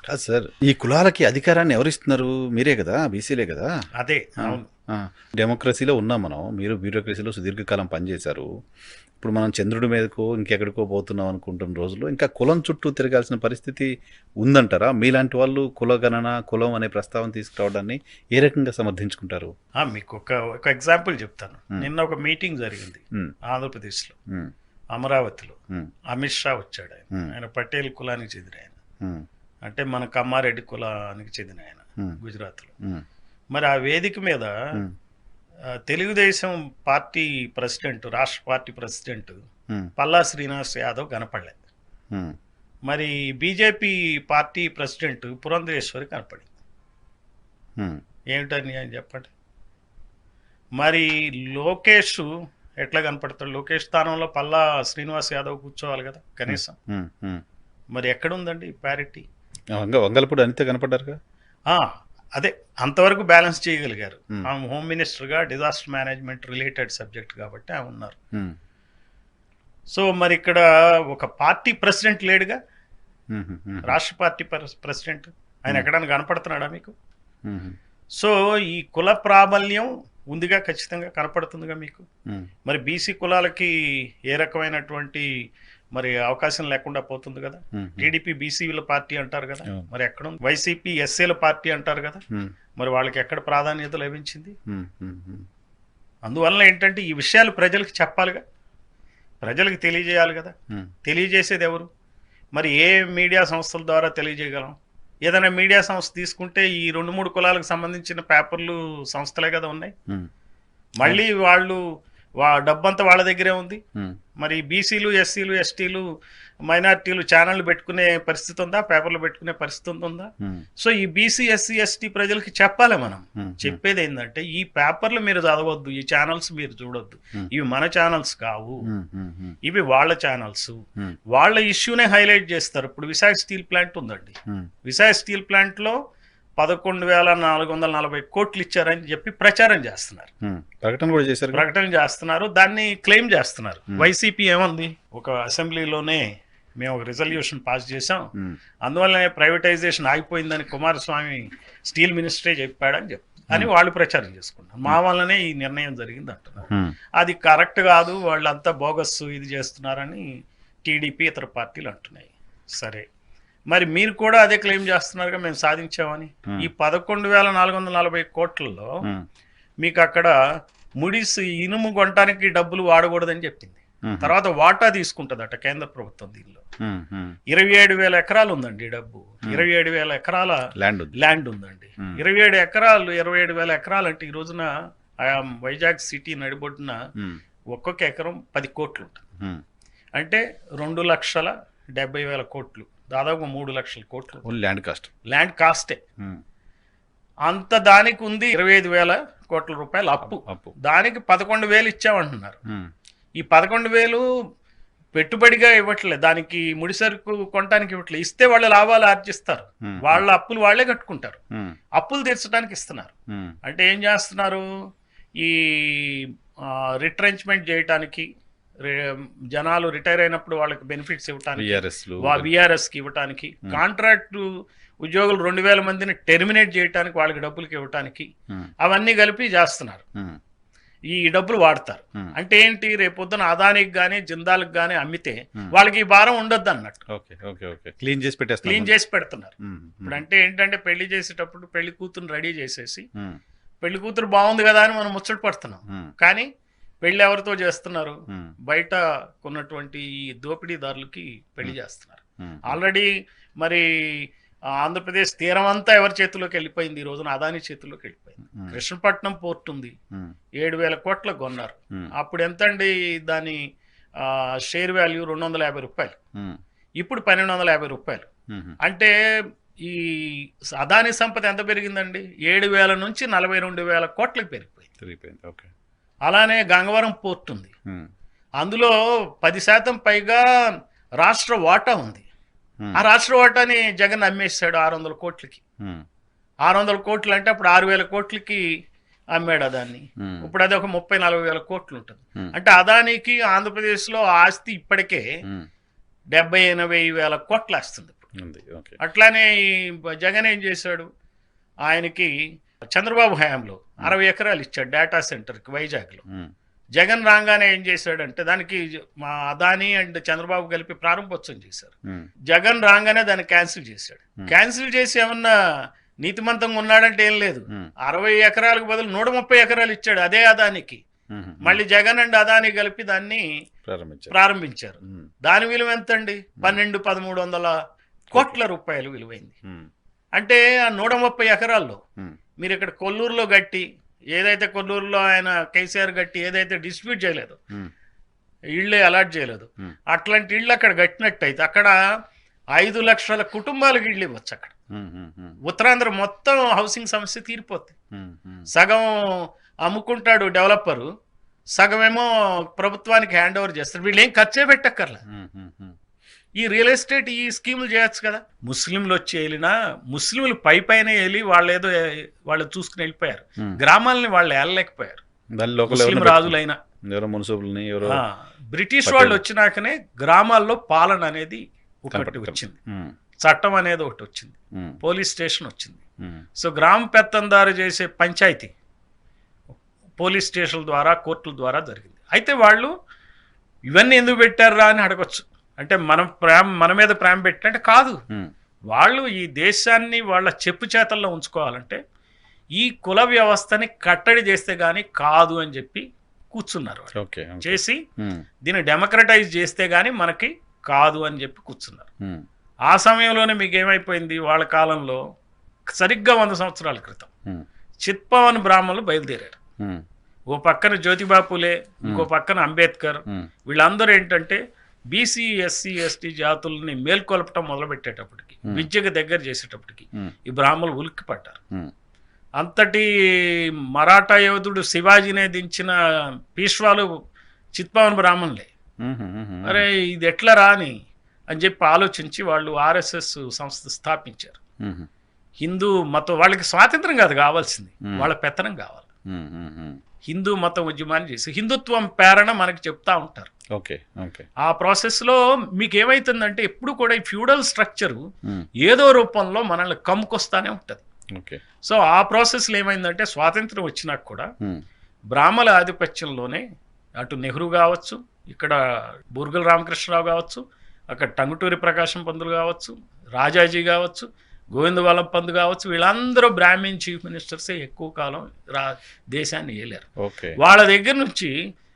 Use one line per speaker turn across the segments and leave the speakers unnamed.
కాదు సార్. ఈ కులాలకి అధికారాన్ని ఎవరిస్తున్నారు? మీరే కదా! బీసీలే కదా!
అదే
ఆ!
అవును.
ఆ! డెమోక్రసీలో ఉన్నాం మనం. మీరు బ్యూరోక్రసీలో సుదీర్ఘకాలం పనిచేశారు. ఇప్పుడు మనం చంద్రుడి మీదకో, ఇంకెక్కడికో పోతున్నాం అనుకుంటున్న రోజుల్లో ఇంకా కులం చుట్టూ తిరగాల్సిన పరిస్థితి ఉందంటారా? మీలాంటి వాళ్ళు కులగణన, కులం అనే ప్రస్తావన తీసుకురావడాన్ని ఏ రకంగా సమర్థించుకుంటారు?
మీకు ఒక ఎగ్జాంపుల్ చెప్తాను.
హ్మ్.
నిన్న ఒక మీటింగ్ జరిగింది
హ్మ్.
ఆంధ్రప్రదేశ్లో,
హ్మ్.
అమరావతిలో.
హ్మ్.
అమిత్ షా వచ్చాడు. ఆయన
హ్మ్.
ఆయన పటేల్ కులానికి చెందిన ఆయన,
హ్మ్.
అంటే మన కమ్మారెడ్డి కులానికి చెందిన ఆయన,
హ్మ్.
గుజరాత్లో.
హ్మ్.
మరి ఆ వేదిక మీద
హ్మ్.
తెలుగుదేశం పార్టీ ప్రెసిడెంట్, రాష్ట్ర పార్టీ ప్రెసిడెంట్
హ్మ్.
పల్లా శ్రీనివాస్ యాదవ్ కనపడలేదు.
హ్మ్.
మరి బీజేపీ పార్టీ ప్రెసిడెంట్ పురంధరేశ్వరి కనపడింది.
హ్మ్.
ఏమిటని అని చెప్పండి. మరి లోకేష్ ఎట్లా కనపడతాడు? లోకేష్ స్థానంలో పల్లా శ్రీనివాస్ యాదవ్ కూర్చోవాలి కదా కనీసం.
హ్మ్. హ్మ్.
మరి ఎక్కడుందండి ప్యారిటీ?
వంగలపూడి అనిత కనపడ్డారుగా?
అదే అంతవరకు బ్యాలెన్స్ చేయగలిగారు.
హ్మ్.
ఆమె హోమ్ మినిస్టర్గా డిజాస్టర్ మేనేజ్మెంట్ రిలేటెడ్ సబ్జెక్ట్ కాబట్టి ఆమె ఉన్నారు.
హ్మ్.
సో మరి ఇక్కడ ఒక పార్టీ ప్రెసిడెంట్ లేడుగా,
హుహు. హుహు.
రాష్ట్ర పార్టీ ప్రెసిడెంట్. ఆయన
హ్మ్.
ఎక్కడైనా కనపడుతున్నాడా మీకు?
హుహు.
సో ఈ కుల ప్రాబల్యం ఉందిగా, ఖచ్చితంగా కనపడుతుందిగా మీకు.
హ్మ్.
మరి బీసీ కులాలకి ఏ రకమైనటువంటి మరి అవకాశం లేకుండా పోతుంది కదా.
హుహు.
టీడీపీ బీసీల పార్టీ అంటారు కదా,
అవును.
మరి ఎక్కడ ఉంది? వైసీపీ ఎస్సీల పార్టీ అంటారు కదా,
హ్మ్.
మరి వాళ్ళకి ఎక్కడ ప్రాధాన్యత లభించింది?
హ్మ్. హ్మ్. హ్మ్.
అందువల్ల ఏంటంటే ఈ విషయాలు ప్రజలకు చెప్పాలిగా, ప్రజలకు తెలియజేయాలి కదా.
హ్మ్.
తెలియజేసేది ఎవరు? మరి ఏ మీడియా సంస్థల ద్వారా తెలియజేయగలం? ఏదైనా మీడియా సంస్థ తీసుకుంటే ఈ 2-3 కులాలకు సంబంధించిన పేపర్లు, సంస్థలే కదా ఉన్నాయి.
హ్మ్. అవును.
మళ్ళీ వాళ్ళు డబ్బంతా వాళ్ళ దగ్గరే ఉంది.
హ్మ్.
మరి బీసీలు, ఎస్సీలు, ఎస్టీలు, మైనార్టీలు ఛానళ్ళు పెట్టుకునే పరిస్థితి ఉందా? పేపర్లు పెట్టుకునే పరిస్థితి ఉందా?
హ్మ్.
సో ఈ బీసీ, ఎస్సీ, ఎస్టీ ప్రజలకి చెప్పాలి మనం.
హ్మ్. హ్మ్.
చెప్పేది ఏంటంటే ఈ పేపర్లు మీరు చదవద్దు, ఈ ఛానల్స్ మీరు చూడొద్దు,
హ్మ్.
ఇవి మన ఛానల్స్ కావు,
హ్మ్. హ్మ్. హ్మ్.
ఇవి వాళ్ళ ఛానల్స్.
హ్మ్.
వాళ్ళ ఇష్యూనే హైలైట్ చేస్తారు. ఇప్పుడు విశాఖ స్టీల్ ప్లాంట్ ఉందండి.
హ్మ్.
విశాఖ స్టీల్ ప్లాంట్లో 11,440 కోట్లు ఇచ్చారని చెప్పి ప్రచారం చేస్తున్నారు,
హ్మ్. ప్రకటన కూడా చేశారుగా?
ప్రకటన చేస్తున్నారు, దాన్ని క్లెయిమ్ చేస్తున్నారు.
హ్మ్.
వైసీపీ ఏమంది? ఒక అసెంబ్లీలోనే మేము ఒక రిజల్యూషన్ పాస్ చేసాం,
హ్మ్.
అందువల్లనే ప్రైవేటైజేషన్ ఆగిపోయిందని కుమారస్వామి స్టీల్ మినిస్టరే చెప్పాడని అని వాళ్ళు ప్రచారం చేసుకుంటారు. మా వల్లనే ఈ నిర్ణయం జరిగింది అంటున్నారు.
హ్మ్.
అది కరెక్ట్ కాదు, వాళ్ళంతా బోగస్ ఇది చేస్తున్నారని టీడీపీ ఇతర పార్టీలు అంటున్నాయి. సరే, మరి మీరు కూడా అదే క్లెయిమ్ చేస్తున్నారుగా, మేము సాధించామని.
హ్మ్.
ఈ 11,440 కోట్లలో
హ్మ్.
మీకు అక్కడ ముడిస్ ఇనుము కొనడానికి డబ్బులు వాడకూడదని చెప్పింది.
హుహు.
తర్వాత వాటా తీసుకుంటుందట కేంద్ర ప్రభుత్వం దీనిలో.
హ్మ్. హ్మ్.
27,000 ఎకరాలు ఉందండి ఈ డబ్బు.
హ్మ్.
27,000 ఎకరాల
ల్యాండ్ ఉంది.
ల్యాండ్ ఉందండి.
హ్మ్.
27 ఎకరాలు, 27,000 ఎకరాలు అంటే ఈ రోజున వైజాగ్ సిటీ నడిబొడ్డున
హ్మ్.
ఒక్కొక్క ఎకరం 10 కోట్లు ఉంటుంది.
హ్మ్.
అంటే 2,70,000 కోట్లు, దాదాపు 3 లక్షల కోట్లు
ఓన్లీ ల్యాండ్ కాస్ట్.
ల్యాండ్ కాస్టే.
హ్మ్.
అంత దానికి ఉంది 25,000 కోట్ల రూపాయలు అప్పు.
అప్పు.
దానికి 11,000 ఇచ్చామంటున్నారు.
హ్మ్.
ఈ 11,000 పెట్టుబడిగా ఇవ్వట్లేదు, దానికి ముడిసరుకు కొనడానికి ఇవ్వట్లేదు. ఇస్తే వాళ్ళు లాభాలు ఆర్జిస్తారు,
హ్మ్.
వాళ్ళ అప్పులు వాళ్ళే కట్టుకుంటారు.
హ్మ్.
అప్పులు తీర్చడానికి ఇస్తున్నారు.
హ్మ్.
అంటే ఏం చేస్తున్నారు? ఈ రిట్రెంచ్మెంట్ చేయటానికి, జనాలు రిటైర్ అయినప్పుడు వాళ్ళకి బెనిఫిట్స్ ఇవ్వటానికి,
వీఆర్ఎస్‌లు.
విఆర్ఎస్కి ఇవ్వటానికి,
హ్మ్.
కాంట్రాక్టు ఉద్యోగులు 2,000 మందిని టెర్మినేట్ చేయడానికి, వాళ్ళకి డబ్బులకి ఇవ్వటానికి,
హ్మ్.
అవన్నీ కలిపి చేస్తున్నారు.
హ్మ్.
ఈ డబ్బులు వాడతారు.
హ్మ్.
అంటే ఏంటి? రేపొద్దున అదానికి కానీ జిందాల్కి కానీ అమ్మితే
హ్మ్.
వాళ్ళకి ఈ భారం ఉండొద్దు అన్నట్టు
ఓకే. ఓకే. ఓకే. క్లీన్ చేసి పెట్టేస్తాం
క్లీన్
ముందు.
చేసి పెడుతున్నారు.
హ్మ్.
ఇప్పుడు
హ్మ్.
అంటే ఏంటంటే పెళ్లి చేసేటప్పుడు పెళ్లి కూతురు రెడీ చేసేసి,
హ్మ్.
పెళ్లి కూతురు బాగుంది కదా అని మనం ముచ్చట పడుతున్నాం.
హ్మ్.
కానీ పెళ్లి ఎవరితో చేస్తున్నారు?
హ్మ్.
బయట కొన్నటువంటి ఈ దోపిడీదారులకి పెళ్లి
హ్మ్.
చేస్తున్నారు.
హ్మ్.
ఆల్రెడీ మరి ఆంధ్రప్రదేశ్ తీరం అంతా ఎవరి చేతిలోకి వెళ్ళిపోయింది? ఈ రోజున అదాని చేతిలోకి వెళ్ళిపోయింది.
హ్మ్.
కృష్ణపట్నం పోర్ట్ ఉంది,
హ్మ్.
7,000 కోట్ల కొన్నారు.
హ్మ్.
అప్పుడు ఎంత అండి దాని షేర్ వాల్యూ? 250 రూపాయలు.
హ్మ్.
ఇప్పుడు 1,250 రూపాయలు.
హుహు.
అంటే ఈ అదాని సంపద ఎంత పెరిగిందండి? 7,000 నుంచి 42,000 కోట్లకు పెరిగిపోయింది.
తిరిగిపోయింది. ఓకే.
అలానే గంగవరం పోర్ట్ ఉంది,
హ్మ్.
అందులో 10% పైగా రాష్ట్ర వాటా ఉంది.
హ్మ్.
ఆ రాష్ట్ర వాటాని జగన్ అమ్మేశాడు 600 కోట్లకి.
హ్మ్.
600 కోట్లు అంటే అప్పుడు 6,000 కోట్లకి అమ్మాడు అదాన్ని.
హ్మ్.
ఇప్పుడు అది ఒక 30-40 కోట్లు ఉంటుంది.
హ్మ్.
అంటే అదానికి ఆంధ్రప్రదేశ్లో ఆస్తి ఇప్పటికే
హ్మ్.
70-80 వేల కోట్లు వస్తుంది.
ఉంది. ఓకే.
అట్లానే ఈ జగన్ ఏం చేశాడు, ఆయనకి చంద్రబాబు హయాంలో 60 ఎకరాలు ఇచ్చాడు డేటా సెంటర్కి వైజాగ్లో.
ఉమ్,
జగన్ రాగానే ఏం చేశాడంటే దానికి మా అదానీ అండ్ చంద్రబాబు కలిపి ప్రారంభోత్సవం చేశారు.
ఉమ్,
జగన్ రాగానే దాన్ని క్యాన్సిల్ చేశాడు. క్యాన్సిల్ చేసి ఏమన్నా నీతిమంతంగా ఉన్నాడంటే ఏం లేదు.
ఉమ్,
60 ఎకరాలకు బదులు 130 ఎకరాలు ఇచ్చాడు అదే అదానికి.
ఉమ్,
మళ్ళీ జగన్ అండ్ అదానీ కలిపి దాన్ని ప్రారంభించారు.
ఉమ్,
దాని విలువ ఎంత అండి? 1200-1300 కోట్ల రూపాయలు విలువైంది.
ఉమ్,
అంటే ఆ 130 ఎకరాల్లో
ఉమ్,
మీరు ఇక్కడ కొల్లూరులో గట్టి ఏదైతే కొల్లూరులో ఆయన కేసీఆర్ గట్టి ఏదైతే డిస్ట్రిబ్యూట్ చేయలేదు,
ఉమ్,
ఇళ్ళే అలాట్ చేయలేదు,
ఉమ్,
అట్లాంటి ఇళ్ళు అక్కడ కట్టినట్టయితే అక్కడ 5 లక్షల కుటుంబాలకు ఇళ్ళు ఇవ్వచ్చు. అక్కడ
ఉమ్, ఉమ్, ఉమ్,
ఉత్తరాంధ్ర మొత్తం హౌసింగ్ సమస్య తీరిపోతుంది.
ఉమ్, ఉమ్,
సగం అమ్ముకుంటాడు డెవలపరు, సగమేమో ప్రభుత్వానికి హ్యాండ్ ఓవర్ చేస్తారు. వీళ్ళు ఏం ఖర్చే పెట్టక్కర్లా.
ఉమ్, ఉమ్, ఉమ్,
ఈ రియల్ ఎస్టేట్ ఈ స్కీములు చేయొచ్చు కదా. ముస్లింలు వచ్చి వెళ్ళినా ముస్లింలు పైన వెళ్ళి వాళ్ళు చూసుకుని వెళ్ళిపోయారు.
ఉమ్.
గ్రామాలని వాళ్ళు వెళ్ళలేకపోయారు.
దాని లోకల్
ముస్లిం
ఎవరన్నా
రాజులైనా
ఎవరో మున్సిపల్ని ఎవరో
బ్రిటిష్
పట్టేది.
వాళ్ళు వచ్చినాకనే గ్రామాల్లో పాలన అనేది ఒకటి
కనపడతాం.
వచ్చింది,
ఉమ్,
చట్టం అనేది ఒకటి వచ్చింది,
ఉమ్,
పోలీస్ స్టేషన్ వచ్చింది.
ఉమ్,
సో గ్రామ పెత్తందారు చేసే పంచాయతీ పోలీస్ స్టేషన్ల ద్వారా కోర్టుల ద్వారా జరిగింది. అయితే వాళ్ళు ఇవన్నీ ఎందుకు పెట్టారా అని అడగచ్చు. అంటే మన మీద ప్రేమ పెట్టంటే కాదు,
ఉమ్,
వాళ్ళు ఈ దేశాన్ని వాళ్ళ చెప్పు చేతల్లో ఉంచుకోవాలంటే ఈ కుల వ్యవస్థని కట్టడి చేస్తే గానీ కాదు అని చెప్పి కూర్చున్నారు. వాళ్ళు
ఓకే. ఓకే.
చేసి
ఉమ్,
దీన్ని డెమోక్రటైజ్ చేస్తే గానీ మనకి కాదు అని చెప్పి కూర్చున్నారు.
ఉమ్,
ఆ సమయంలోనే మీకు ఏమైపోయింది, వాళ్ళ కాలంలో సరిగ్గా 100 సంవత్సరాల క్రితం
ఉమ్,
చిత్పవన్ బ్రాహ్మణులు బయలుదేరారు.
ఉమ్,
ఓ పక్కన జ్యోతిబా పూలే, ఇంకో పక్కన అంబేద్కర్,
ఉమ్,
వీళ్ళందరూ ఏంటంటే బీసీ ఎస్సీ ఎస్టీ జాతుల్ని మేల్కొల్పటం మొదలుపెట్టేటప్పటికి, విద్యకు దగ్గర చేసేటప్పటికి
ఉమ్,
ఈ బ్రాహ్మణులు ఉలిక్కి పడ్డారు.
ఉమ్,
అంతటి మరాఠా యోధుడు శివాజీనే దించిన పీష్వాలు చిత్పవన్ బ్రాహ్మణులే.
ఉమ్, ఉమ్, ఉమ్,
అరే ఇది ఎట్లా రాని అని చెప్పి ఆలోచించి వాళ్ళు ఆర్ఎస్ఎస్ సంస్థ స్థాపించారు.
ఉమ్,
హిందూ మతం వాళ్ళకి స్వాతంత్రం కాదు కావాల్సింది, వాళ్ళ పెత్తనం కావాలి.
ఉమ్, ఉమ్, ఉమ్,
హిందూ మతం ఉద్యమాన్ని చేసి హిందుత్వం పేరణ మనకి చెప్తా ఉంటారు.
ఓకే. ఓకే.
ఆ ప్రాసెస్లో మీకు ఏమవుతుందంటే ఎప్పుడు కూడా ఈ ఫ్యూడల్ స్ట్రక్చరు
ఉమ్,
ఏదో రూపంలో మనల్ని కమ్ముకొస్తానే ఉంటుంది.
ఓకే.
సో ఆ ప్రాసెస్లో ఏమైందంటే స్వాతంత్రం వచ్చినాక కూడా
ఉమ్,
బ్రాహ్మణ ఆధిపత్యంలోనే అటు నెహ్రూ కావచ్చు, ఇక్కడ బూర్గుల రామకృష్ణరావు కావచ్చు, అక్కడ టంగుటూరి ప్రకాశం పంతులు కావచ్చు, రాజాజీ కావచ్చు, గోవిందవల్లం పంత్ కావచ్చు, వీళ్ళందరూ బ్రాహ్మణ్ చీఫ్ మినిస్టర్సే ఎక్కువ కాలం దేశాన్ని ఏలారు.
ఓకే.
వాళ్ళ దగ్గర నుంచి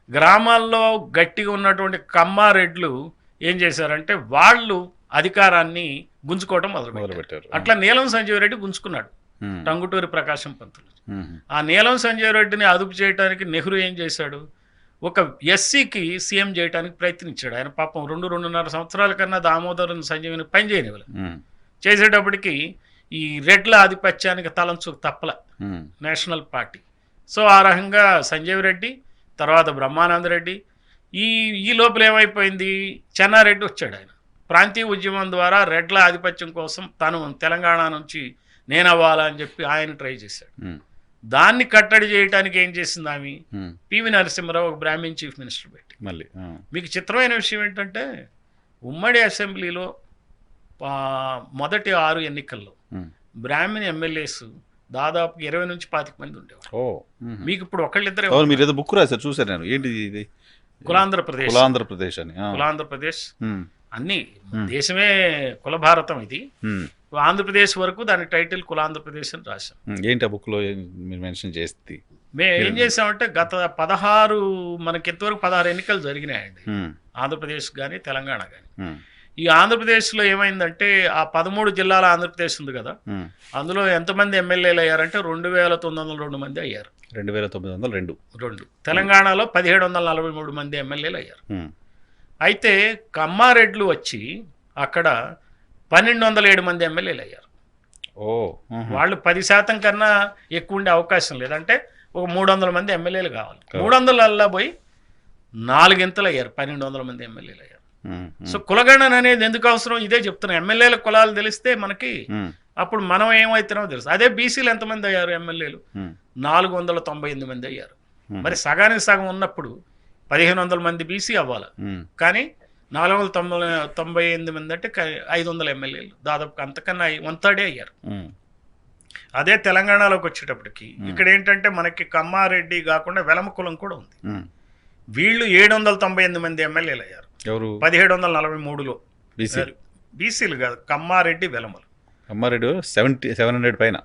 గ్రామాల్లో గట్టిగా ఉన్నటువంటి కమ్మారెడ్లు ఏం చేశారంటే వాళ్ళు అధికారాన్ని గుంజుకోవడం మొదలుపెట్టారు. అట్లా నీలం సంజీవ్ రెడ్డి గుంజుకున్నాడు
ఉమ్,
టంగుటూరి ప్రకాశం పంతులు.
ఉమ్,
ఆ నీలం సంజీవ్ రెడ్డిని అదుపు చేయడానికి నెహ్రూ ఏం చేశాడు, ఒక ఎస్సీకి సీఎం చేయడానికి ప్రయత్నించాడు. ఆయన పాపం 2-2.5 సంవత్సరాల కన్నా దామోదరం సంజీవిని పని చేయనివ్వలేదు.
ఉమ్,
చేసేటప్పటికి ఈ రెడ్ల ఆధిపత్యానికి తలంచు తప్పల
ఉమ్,
నేషనల్ పార్టీ. సో ఆ రకంగా సంజీవ్ రెడ్డి తర్వాత బ్రహ్మానంద రెడ్డి, ఈ లోపల ఏమైపోయింది, చెన్నారెడ్డి వచ్చాడు. ఆయన ప్రాంతీయ ఉద్యమం ద్వారా రెడ్ల ఆధిపత్యం కోసం తను తెలంగాణ నుంచి నేనవ్వాలని చెప్పి ఆయన ట్రై చేశాడు.
ఉమ్,
దాన్ని కట్టడి చేయడానికి ఏం చేసింది ఆమె,
ఉమ్,
పివి నరసింహరావు ఒక బ్రాహ్మణ్ చీఫ్ మినిస్టర్ పెట్టి.
మళ్ళీ
మీకు చిత్రమైన విషయం ఏంటంటే ఉమ్మడి అసెంబ్లీలో మొదటి 6 ఎన్నికల్లో
ఉమ్,
బ్రాహ్మణ్ ఎమ్మెల్యేస్ దాదాపు 20 నుంచి 25 మంది ఉండేవారు.
ఓ, ఉమ్,
మీకు ఇప్పుడు ఒకళ్ళిద్దరే
అవును. మీరు ఏదో బుక్ రాశారు చూసారు నేను. ఏంటి ఇది?
కులాంధ్రప్రదేశ్.
కులాంధ్రప్రదేశ్ అని.
కులాంధ్రప్రదేశ్
ఉమ్,
అన్ని దేశమే కుల భారతం. ఇది
ఉమ్,
ఆంధ్రప్రదేశ్ వరకు దాని టైటిల్ కులాంధ్రప్రదేశ్ అని రాశాం.
ఏంటి ఆ బుక్లో మీరు మెన్షన్ చేస్తే?
మేము ఏం చేసామంటే గత 16 మనకి ఎంతవరకు 16 ఎన్నికలు జరిగినాయండి
ఉమ్,
ఆంధ్రప్రదేశ్ కానీ తెలంగాణ కానీ.
ఉమ్,
ఈ ఆంధ్రప్రదేశ్లో ఏమైందంటే ఆ 13 జిల్లాల ఆంధ్రప్రదేశ్ ఉంది కదా,
ఉమ్,
అందులో ఎంతమంది ఎమ్మెల్యేలు అయ్యారంటే 2902 మంది అయ్యారు.
2902.
2 తెలంగాణలో 1743 మంది ఎమ్మెల్యేలు అయ్యారు.
ఉమ్,
అయితే కమ్మారెడ్లు వచ్చి అక్కడ 1207 మంది ఎమ్మెల్యేలు అయ్యారు.
ఓ, ఉహు,
వాళ్ళు 10% కన్నా ఎక్కువ ఉండే అవకాశం లేదంటే ఒక 300 మంది ఎమ్మెల్యేలు కావాలి. 300 పోయి 4 గింతలు అయ్యారు, 1200 మంది ఎమ్మెల్యేలు అయ్యారు.
ఉమ్,
సో కులగణన అనేది ఎందుకు అవసరం, ఇదే చెప్తున్నాం. ఎమ్మెల్యేల కులాలు తెలిస్తే మనకి
ఉమ్,
అప్పుడు మనం ఏమవుతున్నామో తెలుసు. అదే బీసీలు ఎంతమంది అయ్యారు ఎమ్మెల్యేలు,
ఉమ్,
498 మంది అయ్యారు. మరి సగానికి సగం ఉన్నప్పుడు 1500 మంది బీసీ అవ్వాలి,
ఉమ్,
కానీ 498 మంది అంటే 500 ఎమ్మెల్యేలు దాదాపు అంతకన్నా 1/3 అయ్యారు. అదే తెలంగాణలోకి వచ్చేటప్పటికి ఇక్కడ ఏంటంటే మనకి కమ్మారెడ్డి కాకుండా వెలమ కులం కూడా ఉంది. వీళ్ళు 798 మంది ఎమ్మెల్యేలు అయ్యారు. 1743లో బీసీలు కాదు, కమ్మారెడ్డి వెలమలు.
కమ్మారెడ్డి 700 పైన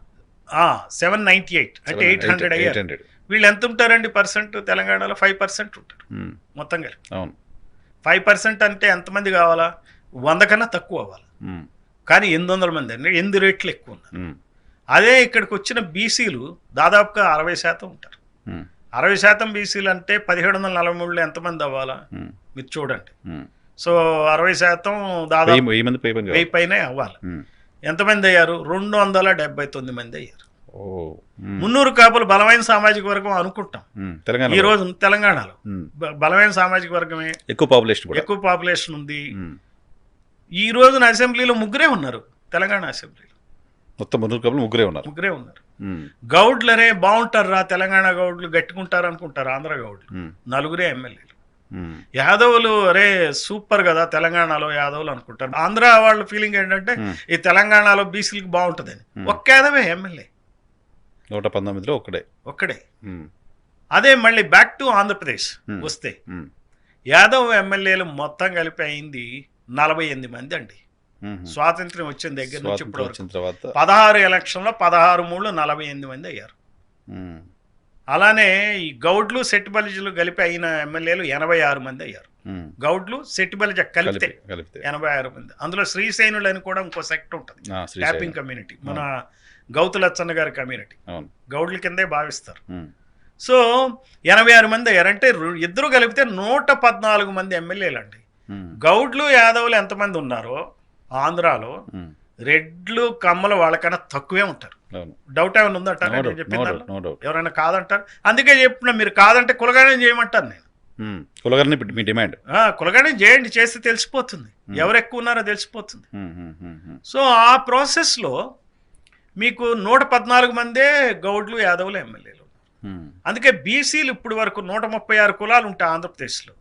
798 అంటే 800 అయ్యారు. వీళ్ళు ఎంత ఉంటారండి పర్సెంట్? తెలంగాణలో 5% ఉంటారు మొత్తం కలిపి.
అవును,
5% అంటే ఎంతమంది కావాలా? 100 కన్నా తక్కువ అవ్వాలి. కానీ 800 మంది అండి, 8 రెట్లు ఎక్కువ ఉన్నారు. అదే ఇక్కడికి వచ్చిన బీసీలు దాదాపుగా 60% ఉంటారు. 60% బీసీలు అంటే 1743లో ఎంతమంది అవ్వాలా మీరు చూడండి. సో 60% దాదాపు 1000 పైనే అవ్వాలి. ఎంతమంది అయ్యారు? 279 మంది అయ్యారు. 300 కాపులు బలమైన సామాజిక వర్గం అనుకుంటాం ఈ రోజు తెలంగాణలో. బలమైన సామాజిక వర్గమే, ఎక్కువ పాపులేషన్ ఉంది. ఈ రోజున అసెంబ్లీలో 3 ఉన్నారు. తెలంగాణ అసెంబ్లీలో
మొత్తం 300 కాపులు 3
ఉన్నారు. గౌడ్లరే బాగుంటారా, తెలంగాణ గౌడ్లు గట్టుకుంటారు అనుకుంటారు. ఆంధ్ర గౌడ్లు 4 ఎమ్మెల్యేలు. యాదవులు అరే సూపర్ కదా తెలంగాణలో యాదవులు అనుకుంటారు. ఆంధ్ర వాళ్ళ ఫీలింగ్ ఏంటంటే ఈ తెలంగాణలో బీసీలకు బాగుంటుందని. ఒక్క యాదవే ఎమ్మెల్యే,
119లో ఒక్కడే.
అదే మళ్ళీ బ్యాక్ టు ఆంధ్రప్రదేశ్ వస్తే యాదవ్ ఎమ్మెల్యేలు మొత్తం కలిపి అయింది 48 మంది అండి. స్వాతంత్ర్యం వచ్చిన దగ్గర నుంచి ఇప్పుడు 16 ఎలక్షన్లో 16 48 మంది అయ్యారు. అలానే ఈ గౌడ్లు సెట్టిబలిజలు కలిపి అయిన ఎమ్మెల్యేలు 86 మంది అయ్యారు. గౌడ్లు సెట్టిబలిజ కలిపితే 86 మంది. అందులో శ్రీసేనులు అని కూడా ఇంకో సెక్ట్ ఉంటుంది, ట్యాపింగ్ కమ్యూనిటీ, మన గౌతులచ్చన్న గారి కమ్యూనిటీ, గౌడ్ల కిందే భావిస్తారు. సో 86 మంది అయ్యారు. అంటే ఇద్దరు కలిపితే 114 మంది ఎమ్మెల్యేలు అండి. గౌడ్లు యాదవులు ఎంతమంది ఉన్నారో ఆంధ్రాలో రెడ్లు కమ్మలు వాళ్ళకన్నా తక్కువే ఉంటారు. డౌట్ ఏమైనా ఉందంటారు? నేను చెప్పిన ఎవరైనా కాదంటారు? అందుకే చెప్పిన మీరు కాదంటే కులగణం చేయమంటారు. నేను కులగణం చేయండి, చేస్తే తెలిసిపోతుంది ఎవరు ఎక్కువ ఉన్నారో తెలిసిపోతుంది. సో ఆ ప్రాసెస్లో మీకు 114 మందే గౌడ్లు యాదవులు ఎమ్మెల్యేలు. అందుకే బీసీలు ఇప్పుడు వరకు 136 కులాలు ఉంటాయి ఆంధ్రప్రదేశ్లో.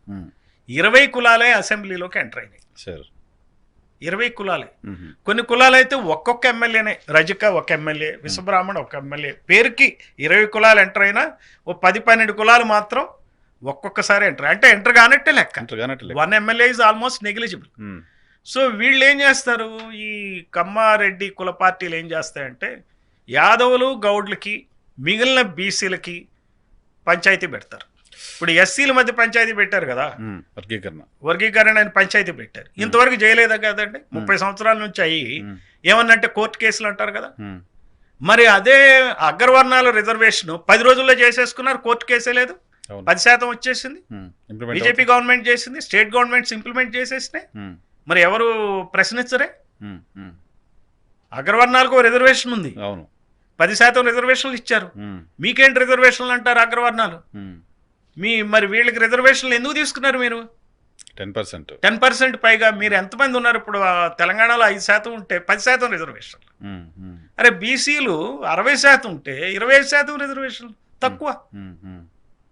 20 కులాలే అసెంబ్లీలోకి ఎంటర్ అయినాయి. 20 కులాలే. కొన్ని కులాలు అయితే ఒక్కొక్క ఎమ్మెల్యేనే. రజక ఒక ఎమ్మెల్యే, విశ్వబ్రాహ్మణ ఒక ఎమ్మెల్యే. పేరుకి 20 కులాలు ఎంటర్ అయినా ఓ 10-12 కులాలు మాత్రం ఒక్కొక్కసారి ఎంటర్. అంటే ఎంటర్ కానట్టే లెక్క. 1 MLA is almost negligible. So వీళ్ళు ఏం చేస్తారు, ఈ కమ్మారెడ్డి కుల పార్టీలు ఏం చేస్తాయంటే యాదవులు గౌడ్లకి మిగిలిన బీసీలకి పంచాయతీ పెడతారు. ఇప్పుడు ఎస్సీల మధ్య పంచాయతీ పెట్టారు కదా, వర్గీకరణ అని పంచాయతీ పెట్టారు. ఇంతవరకు చేయలేదా కదండి? 30 సంవత్సరాల నుంచి అయ్యి ఏమన్నంటే కోర్టు కేసులు అంటారు కదా. మరి అదే అగ్రవర్ణాల రిజర్వేషన్ 10 రోజుల్లో చేసేసుకున్నారు, కోర్టు కేసే లేదు. 10% వచ్చేసింది. బీజేపీ గవర్నమెంట్ చేసింది, స్టేట్ గవర్నమెంట్స్ ఇంప్లిమెంట్ చేసేసినాయి. మరి ఎవరు ప్రశ్నించరే? అగ్రవర్ణాలకు రిజర్వేషన్ ఉంది, 10% రిజర్వేషన్లు ఇచ్చారు. మీకేంటి రిజర్వేషన్లు అంటారు అగ్రవర్ణాలు? మరి వీళ్ళకి రిజర్వేషన్లు ఎందుకు తీసుకున్నారు మీరు? 10% పైగా. మీరు ఎంతమంది ఉన్నారు ఇప్పుడు తెలంగాణలో? 5% ఉంటే 10% రిజర్వేషన్లు. అరే బీసీలు 60% ఉంటే 25% రిజర్వేషన్లు తక్కువ.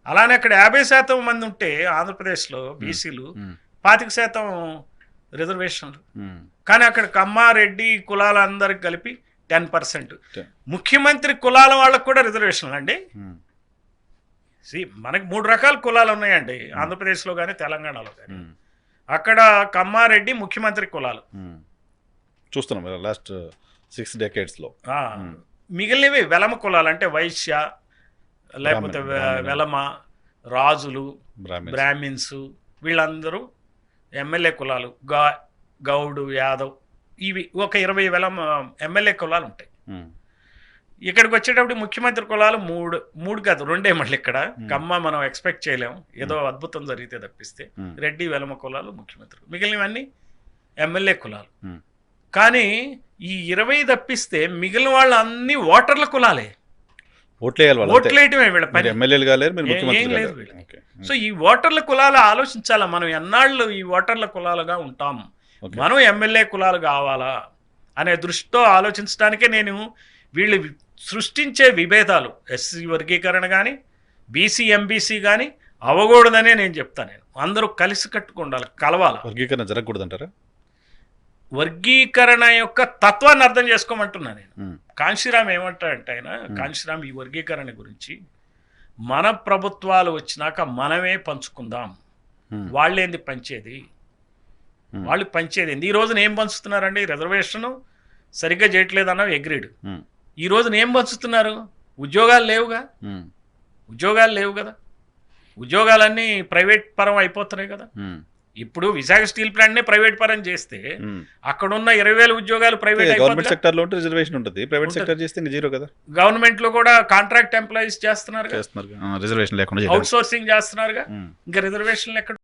అలానే అక్కడ 50% మంది ఉంటే ఆంధ్రప్రదేశ్లో బీసీలు 25% రిజర్వేషన్లు. కానీ అక్కడ కమ్మారెడ్డి కులాలందరికి కలిపి 10%. ముఖ్యమంత్రి కులాల వాళ్ళకు కూడా రిజర్వేషన్లు అండి. మనకి 3 రకాల కులాలు ఉన్నాయండి ఆంధ్రప్రదేశ్లో కానీ తెలంగాణలో కానీ. అక్కడ కమ్మారెడ్డి ముఖ్యమంత్రి కులాలు
చూస్తున్నాం లాస్ట్ 6 decadesలో.
మిగిలినవి వెలమ కులాలు, అంటే వైశ్య లేకపోతే వెలమ, రాజులు, బ్రాహ్మిన్స్, వీళ్ళందరూ ఎమ్మెల్యే కులాలు. గౌడు, యాదవ్, ఇవి ఒక 20 వెలమ ఎమ్మెల్యే కులాలు ఉంటాయి. ఇక్కడికి వచ్చేటప్పుడు ముఖ్యమంత్రి కులాలు 3 కాదు 2 మళ్ళీ. ఇక్కడ కమ్మ మనం ఎక్స్పెక్ట్ చేయలేము, ఏదో అద్భుతం జరిగితే తప్పిస్తే. రెడ్డి, వెలమ కులాలు ముఖ్యమంత్రి, మిగిలినవన్నీ ఎమ్మెల్యే కులాలు. కానీ ఈ 20 తప్పిస్తే మిగిలిన వాళ్ళు అన్ని ఓటర్ల కులాలే. ఓట్లేయటమే వీళ్ళ పని, ఏం లేదు వీళ్ళకి. సో ఈ ఓటర్ల కులాలు ఆలోచించాలా, మనం ఎన్నాళ్ళు ఈ ఓటర్ల కులాలుగా ఉంటాం, మనం ఎమ్మెల్యే కులాలు కావాలా అనే దృష్టితో ఆలోచించడానికే నేను వీళ్ళు సృష్టించే విభేదాలు, ఎస్సీ వర్గీకరణ కానీ బీసీ ఎంబీసీ కానీ అవ్వకూడదనే నేను చెప్తాను. నేను అందరూ కలిసి కట్టుకుండాలి, కలవాలి.
వర్గీకరణ జరగకూడదంటారా?
వర్గీకరణ యొక్క తత్వాన్ని అర్థం చేసుకోమంటున్నా నేను.
ఉమ్,
కాంశీరామ్ ఏమంటాడంటే ఆయన, కాంశీరామ్ ఈ వర్గీకరణ గురించి, మన ప్రభుత్వాలు వచ్చినాక మనమే పంచుకుందాం,
ఉమ్,
వాళ్ళేంది పంచేది, వాళ్ళు పంచేది ఏంది. ఈ రోజున ఏం పంచుతున్నారండి? రిజర్వేషన్ సరిగ్గా చేయట్లేదు అన్నవి ఎగ్రీడ్.
ఉమ్,
ఈ రోజున ఏం పంచుతున్నారు? ఉద్యోగాలు లేవుగా,
ఉమ్,
ఉద్యోగాలు లేవు కదా, ఉద్యోగాలన్నీ ప్రైవేట్ పరం అయిపోతున్నాయి కదా.
ఉమ్,
ఇప్పుడు విశాఖ స్టీల్ ప్లాంట్నే ప్రైవేట్ పరం చేస్తే
ఉమ్.
అక్కడున్న 20,000 ఉద్యోగాలు ప్రైవేట్
గవర్నమెంట్
అయిపోతుంది.
సెక్టర్ లో ఉంటే రిజర్వేషన్ ఉంటుంది, ప్రైవేట్ సెక్టర్ చేస్తే ఇంకా జీరో కదా.
గవర్నమెంట్ లో కూడా కాంట్రాక్ట్ ఎంప్లాయీస్ చేస్తున్నారు,
చేస్తున్నారు రిజర్వేషన్ లేకుండా
అవుట్ సోర్సింగ్ చేస్తున్నారుగా,
ఉమ్.
ఇంకా రిజర్వేషన్లు ఎక్కడ